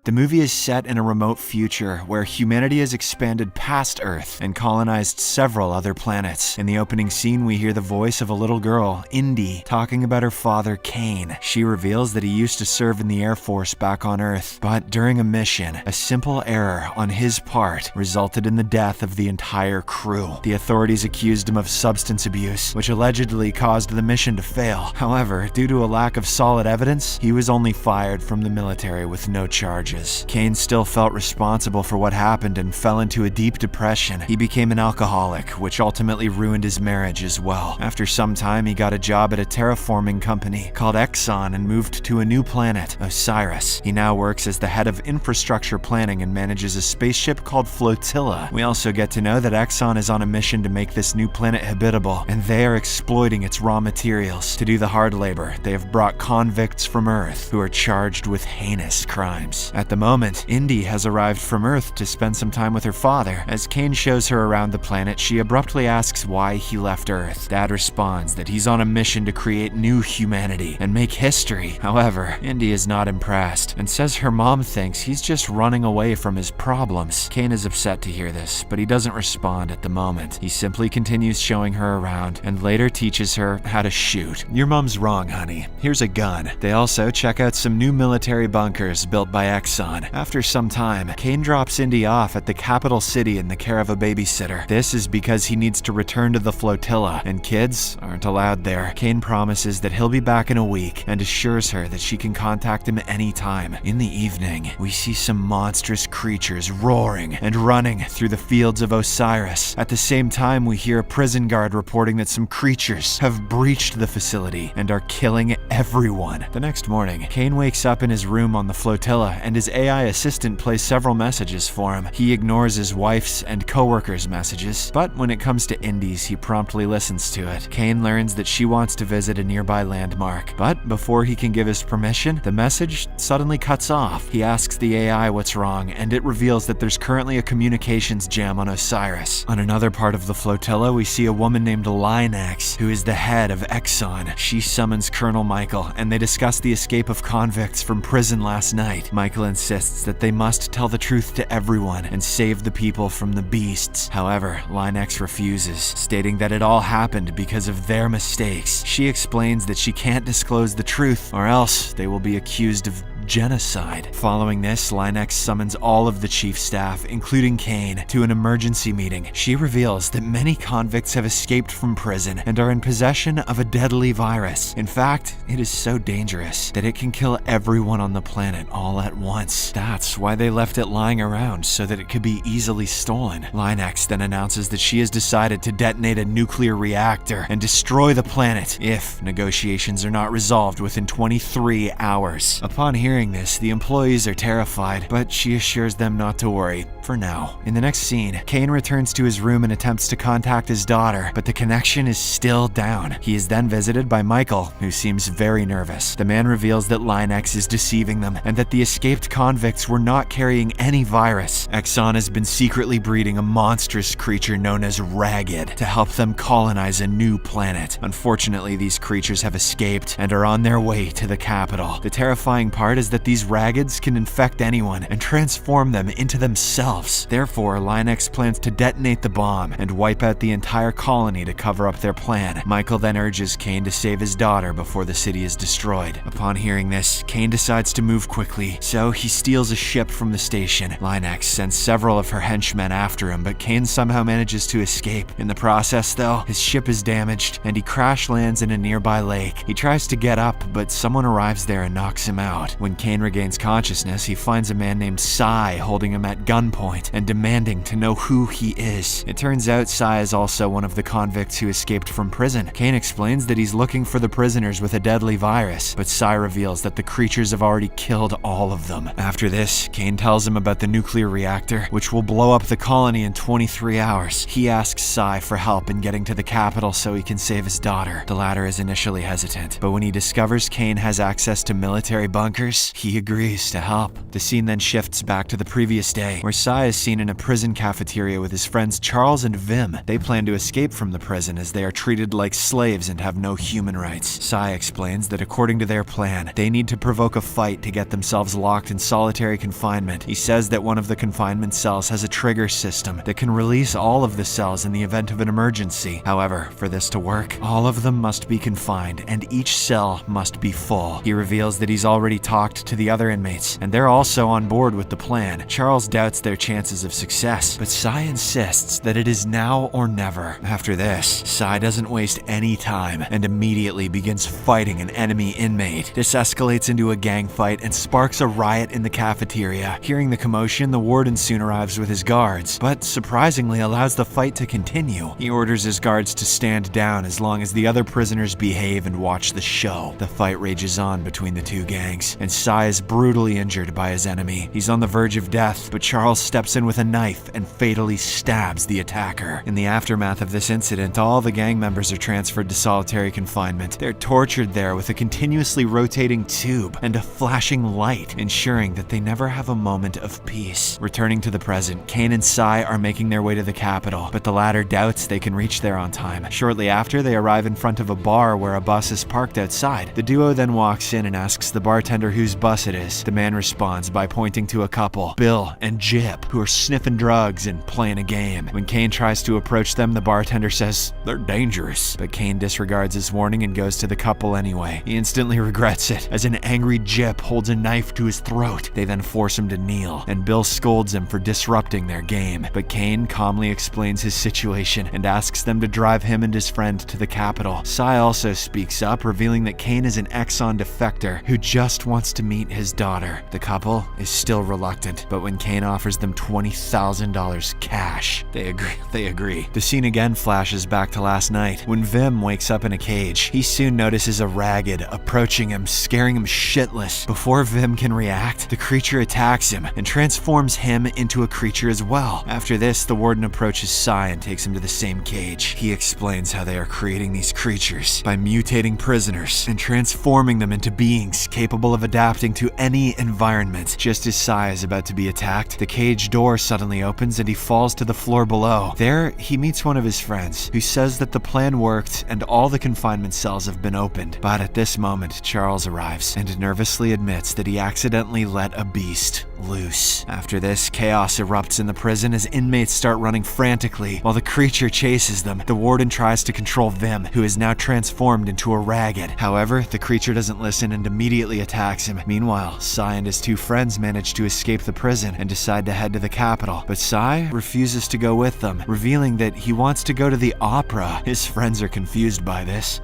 The movie is set in a remote future where humanity has expanded past Earth and colonized several other planets. In the opening scene, we hear the voice of a little girl, Indy, talking about her father, Kane. She reveals that he used to serve in the Air Force back on Earth, but during a mission, a simple error on his part resulted in the death of the entire crew. The authorities accused him of substance abuse, which allegedly caused the mission to fail. However, due to a lack of solid evidence, he was only fired from the military with no charges. Kane still felt responsible for what happened and fell into a deep depression. He became an alcoholic, which ultimately ruined his marriage as well. After some time, he got a job at a terraforming company called Exxon and moved to a new planet, Osiris. He now works as the head of infrastructure planning and manages a spaceship called Flotilla. We also get to know that Exxon is on a mission to make this new planet habitable, and they are exploiting its raw materials. To do the hard labor, they have brought convicts from Earth who are charged with heinous crimes. At the moment, Indy has arrived from Earth to spend some time with her father. As Kane shows her around the planet, she abruptly asks why he left Earth. Dad responds that he's on a mission to create new humanity and make history. However, Indy is not impressed and says her mom thinks he's just running away from his problems. Kane is upset to hear this, but he doesn't respond at the moment. He simply continues showing her around and later teaches her how to shoot. Your mom's wrong, honey. Here's a gun. They also check out some new military bunkers built by Exxon. After some time, Kane drops Indy off at the capital city in the care of a babysitter. This is because he needs to return to the flotilla, and kids aren't allowed there. Kane promises that he'll be back in a week and assures her that she can contact him anytime. In the evening, we see some monstrous creatures roaring and running through the fields of Osiris. At the same time, we hear a prison guard reporting that some creatures have breached the facility and are killing everyone. The next morning, Kane wakes up in his room on the flotilla and his AI assistant plays several messages for him. He ignores his wife's and co-workers' messages, but when it comes to Indy's, he promptly listens to it. Kane learns that she wants to visit a nearby landmark, but before he can give his permission, the message suddenly cuts off. He asks the AI what's wrong, and it reveals that there's currently a communications jam on Osiris. On another part of the flotilla, we see a woman named Linux, who is the head of Exxon. She summons Colonel Michael, and they discuss the escape of convicts from prison last night. Michael insists that they must tell the truth to everyone and save the people from the beasts. However, Linux refuses, stating that it all happened because of their mistakes. She explains that she can't disclose the truth, or else they will be accused of genocide. Following this, Linux summons all of the chief staff, including Kane, to an emergency meeting. She reveals that many convicts have escaped from prison and are in possession of a deadly virus. In fact, it is so dangerous that it can kill everyone on the planet all at once. That's why they left it lying around, so that it could be easily stolen. Linux then announces that she has decided to detonate a nuclear reactor and destroy the planet if negotiations are not resolved within 23 hours. Upon hearing this, the employees are terrified, but she assures them not to worry, for now. In the next scene, Kane returns to his room and attempts to contact his daughter, but the connection is still down. He is then visited by Michael, who seems very nervous. The man reveals that Linux is deceiving them, and that the escaped convicts were not carrying any virus. Exxon has been secretly breeding a monstrous creature known as Ragged to help them colonize a new planet. Unfortunately, these creatures have escaped and are on their way to the capital. The terrifying part is that these Raggeds can infect anyone and transform them into themselves. Therefore, Linux plans to detonate the bomb and wipe out the entire colony to cover up their plan. Michael then urges Kane to save his daughter before the city is destroyed. Upon hearing this, Kane decides to move quickly, so he steals a ship from the station. Linux sends several of her henchmen after him, but Kane somehow manages to escape. In the process, though, his ship is damaged and he crash lands in a nearby lake. He tries to get up, but someone arrives there and knocks him out. When Kane regains consciousness, he finds a man named Sai holding him at gunpoint and demanding to know who he is. It turns out Sai is also one of the convicts who escaped from prison. Kane explains that he's looking for the prisoners with a deadly virus, but Sai reveals that the creatures have already killed all of them. After this, Kane tells him about the nuclear reactor, which will blow up the colony in 23 hours. He asks Sai for help in getting to the capital so he can save his daughter. The latter is initially hesitant, but when he discovers Kane has access to military bunkers, course, he agrees to help. The scene then shifts back to the previous day, where Sai is seen in a prison cafeteria with his friends Charles and Vim. They plan to escape from the prison as they are treated like slaves and have no human rights. Sai explains that according to their plan, they need to provoke a fight to get themselves locked in solitary confinement. He says that one of the confinement cells has a trigger system that can release all of the cells in the event of an emergency. However, for this to work, all of them must be confined and each cell must be full. He reveals that he's already talked to the other inmates and they're also on board with the plan. Charles doubts their chances of success, but Sai insists that it is now or never. After this, Sai doesn't waste any time and immediately begins fighting an enemy inmate. This escalates into a gang fight and sparks a riot in the cafeteria. Hearing the commotion, the warden soon arrives with his guards, but surprisingly allows the fight to continue. He orders his guards to stand down as long as the other prisoners behave and watch the show. The fight rages on between the two gangs, and Sai is brutally injured by his enemy. He's on the verge of death, but Charles steps in with a knife and fatally stabs the attacker. In the aftermath of this incident, all the gang members are transferred to solitary confinement. They're tortured there with a continuously rotating tube and a flashing light, ensuring that they never have a moment of peace. Returning to the present, Kane and Sai are making their way to the capital, but the latter doubts they can reach there on time. Shortly after, they arrive in front of a bar where a bus is parked outside. The duo then walks in and asks the bartender whose bus it is. The man responds by pointing to a couple, Bill and Jip, who are sniffing drugs and playing a game. When Kane tries to approach them, the bartender says they're dangerous, but Kane disregards his warning and goes to the couple anyway. He instantly regrets it, as an angry Jip holds a knife to his throat. They then force him to kneel, and Bill scolds him for disrupting their game. But Kane calmly explains his situation and asks them to drive him and his friend to the capital. Sai also speaks up, revealing that Kane is an Exxon defector who just wants to meet his daughter. The couple is still reluctant, but when Kane offers them $20,000 cash, they agree. The scene again flashes back to last night, when Vim wakes up in a cage. He soon notices a ragged approaching him, scaring him shitless. Before Vim can react, the creature attacks him and transforms him into a creature as well. After this, the warden approaches Sai and takes him to the same cage. He explains how they are creating these creatures by mutating prisoners and transforming them into beings capable of adapting to any environment. Just as Sai is about to be attacked, the cage door suddenly opens and he falls to the floor below. There, he meets one of his friends, who says that the plan worked and all the confinement cells have been opened. But at this moment, Charles arrives and nervously admits that he accidentally let a beast loose. After this, chaos erupts in the prison as inmates start running frantically while the creature chases them. The warden tries to control Vim, who is now transformed into a ragged. However, the creature doesn't listen and immediately attacks him. Meanwhile, Sai and his two friends manage to escape the prison and decide to head to the capital. But Sai refuses to go with them, revealing that he wants to go to the opera. His friends are confused by this.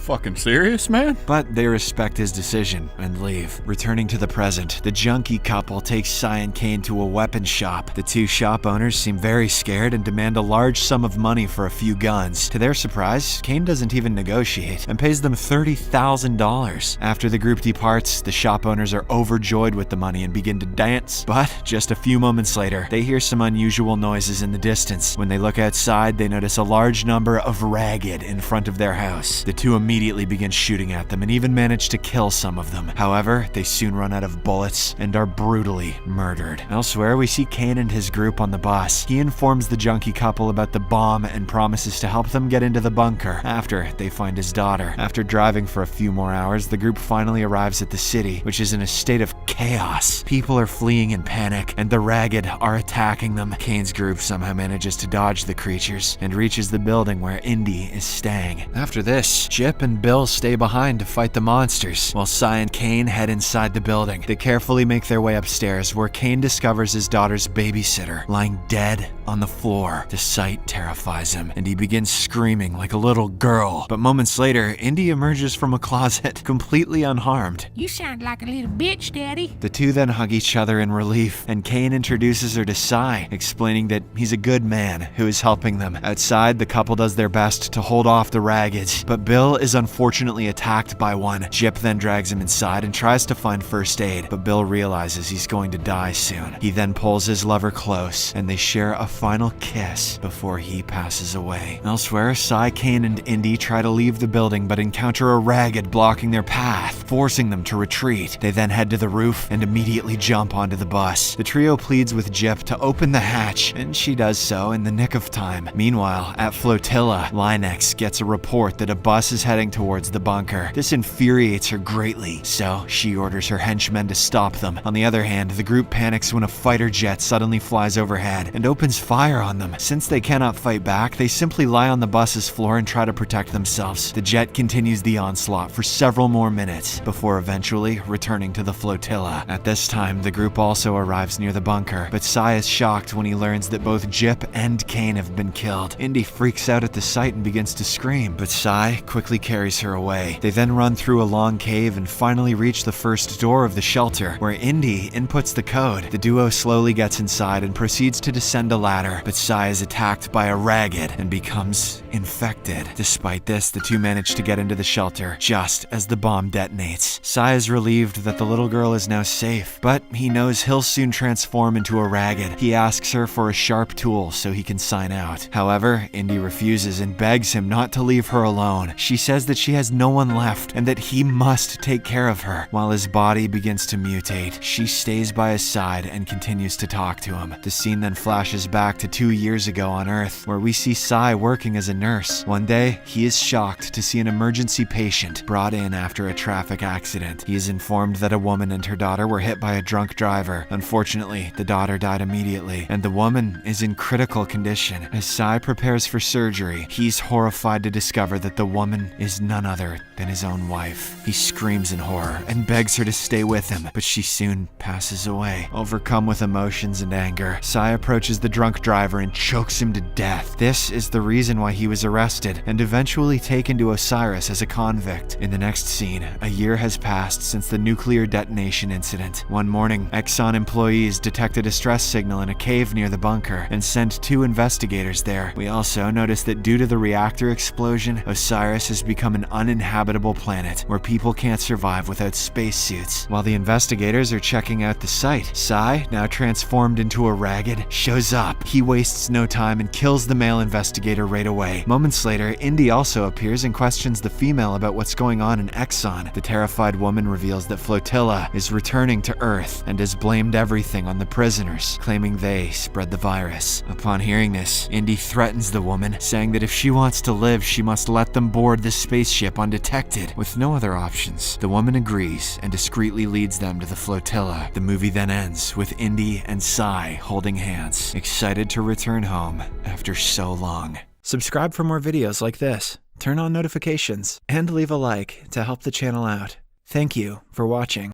Fucking serious, man? But they respect his decision and leave. Returning to the present, the junkie couple takes Sai and Kane to a weapon shop. The two shop owners seem very scared and demand a large sum of money for a few guns. To their surprise, Kane doesn't even negotiate and pays them $30,000. After the group departs, the shop owners are overjoyed with the money and begin to dance. But just a few moments later, they hear some unusual noises in the distance. When they look outside, they notice a large number of ragged in front of their house. The two immediately begin shooting at them and even manage to kill some of them. However, they soon run out of bullets and are brutally murdered. Elsewhere, we see Kane and his group on the bus. He informs the junkie couple about the bomb and promises to help them get into the bunker after they find his daughter. After driving for a few more hours, the group finally arrives at the city, which is in a state of chaos. People are fleeing in panic, and the ragged are attacking them. Kane's group somehow manages to dodge the creatures and reaches the building where Indy is staying. After this, Jip and Bill stay behind to fight the monsters, while Sai and Kane head inside the building. They carefully make their way upstairs, where Kane discovers his daughter's babysitter lying dead on the floor. The sight terrifies him, and he begins screaming like a little girl. But moments later, Indy emerges from a closet, completely unharmed. You sound like a little bitch, Daddy. The two then hug each other in relief, and Kane introduces her to Sai, explaining that he's a good man who is helping them. Outside, the couple does their best to hold off the raggeds, but Bill is is unfortunately attacked by one. Jip then drags him inside and tries to find first aid, but Bill realizes he's going to die soon. He then pulls his lover close, and they share a final kiss before he passes away. Elsewhere, Cy, Kane, and Indy try to leave the building but encounter a ragged blocking their path, forcing them to retreat. They then head to the roof and immediately jump onto the bus. The trio pleads with Jip to open the hatch, and she does so in the nick of time. Meanwhile, at Flotilla, Linex gets a report that a bus is heading towards the bunker. This infuriates her greatly, so she orders her henchmen to stop them. On the other hand, the group panics when a fighter jet suddenly flies overhead and opens fire on them. Since they cannot fight back, they simply lie on the bus's floor and try to protect themselves. The jet continues the onslaught for several more minutes before eventually returning to the flotilla. At this time, the group also arrives near the bunker, but Cy is shocked when he learns that both Jip and Kane have been killed. Indy freaks out at the sight and begins to scream, but Cy quickly carries her away. They then run through a long cave and finally reach the first door of the shelter, where Indy inputs the code. The duo slowly gets inside and proceeds to descend a ladder, but Cy is attacked by a ragged and becomes infected. Despite this, the two manage to get into the shelter just as the bomb detonates. Cy is relieved that the little girl is now safe, but he knows he'll soon transform into a ragged. He asks her for a sharp tool so he can sign out. However, Indy refuses and begs him not to leave her alone. She says that she has no one left and that he must take care of her. While his body begins to mutate, she stays by his side and continues to talk to him. The scene then flashes back to 2 years ago on Earth, where we see Cy working as a nurse. One day, he is shocked to see an emergency patient brought in after a traffic accident. He is informed that a woman and her daughter were hit by a drunk driver. Unfortunately, the daughter died immediately, and the woman is in critical condition. As Cy prepares for surgery, he's horrified to discover that the woman is none other than his own wife. He screams in horror and begs her to stay with him, but she soon passes away. Overcome with emotions and anger, Cy approaches the drunk driver and chokes him to death. This is the reason why he was arrested and eventually taken to Osiris as a convict. In the next scene, a year has passed since the nuclear detonation incident. One morning, Exxon employees detect a distress signal in a cave near the bunker and send 2 investigators there. We also notice that due to the reactor explosion, Osiris has become an uninhabitable planet where people can't survive without spacesuits. While the investigators are checking out the site, Cy, now transformed into a ragged, shows up. He wastes no time and kills the male investigator right away. Moments later, Indy also appears and questions the female about what's going on in Exxon. The terrified woman reveals that Flotilla is returning to Earth and has blamed everything on the prisoners, claiming they spread the virus. Upon hearing this, Indy threatens the woman, saying that if she wants to live, she must let them board the spaceship undetected. With no other options, the woman agrees and discreetly leads them to the flotilla. The movie then ends with Indy and Cy holding hands, excited to return home after so long. Subscribe for more videos like this, turn on notifications, and leave a like to help the channel out. Thank you for watching.